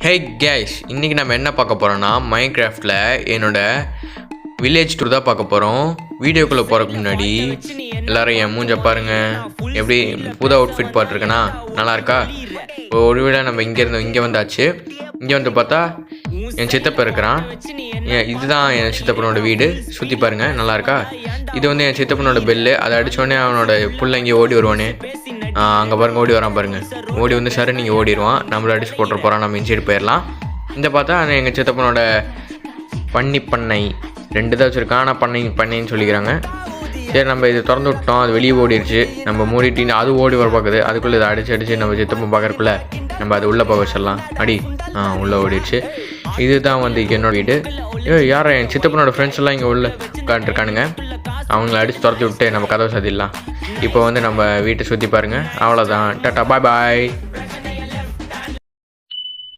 ஹே cash, இன்றைக்கி நம்ம என்ன பார்க்க போகிறோன்னா மைன்கிராஃப்டில் என்னோட வில்லேஜ் டூர் தான் பார்க்க போகிறோம். வீடியோக்குள்ளே போகிறதுக்கு முன்னாடி எல்லோரும் என் மூஞ்ச பாருங்கள், எப்படி புது அவுட்ஃபிட் போட்டிருக்கேன்னா நல்லா இருக்கா? ஒரு வீடாக நம்ம இங்கே வந்தாச்சு. இங்கே வந்து பார்த்தா என் சித்தப்பா இருக்கிறான். இதுதான் என் சித்தப்பனோட வீடு. சுற்றி பாருங்கள், நல்லா இருக்கா? இது வந்து என் சித்தப்பனோட பெல்லு. அதை அடித்தோடனே அவனோட புள்ள இங்கே ஓடி வருவானே, அங்கே பாருங்கள், ஓடி வரான் பாருங்கள். ஓடி வந்து சார் நீங்கள் ஓடிடுவான், நம்மளை அடிச்சு போட்டு போகிறான், நம்ம இன்சைடு போயிடலாம். இந்த பார்த்தா எங்கள் சித்தப்பனோட பண்ணை 2 தான் வச்சுருக்கான். ஆனால் பண்ணைன்னு சொல்லிக்கிறாங்க. சரி, நம்ம இது திறந்து விட்டோம், அது வெளியே ஓடிடுச்சு. நம்ம மூடிட்டு அது ஓடி வர பார்க்குது. அதுக்குள்ளே இதை அடிச்சு நம்ம சித்தப்பன் பார்க்குறக்குள்ளே நம்ம அது உள்ளே போக வச்சிடலாம். உள்ளே ஓடிடுச்சு. இதுதான் வந்து என்னோட வீடு. யாரை என் சித்தப்பனோட ஃப்ரெண்ட்ஸ் எல்லாம் இங்கே உள்ளே உட்காந்துருக்கானுங்க. அவங்கள அடித்து துரத்தி விட்டு நம்ம கதவை சாத்திடலாம். இப்போ வந்து நம்ம வீட்டை சுற்றி பாருங்கள். அவ்வளோதான். டாட்டா, பாய் பாய்.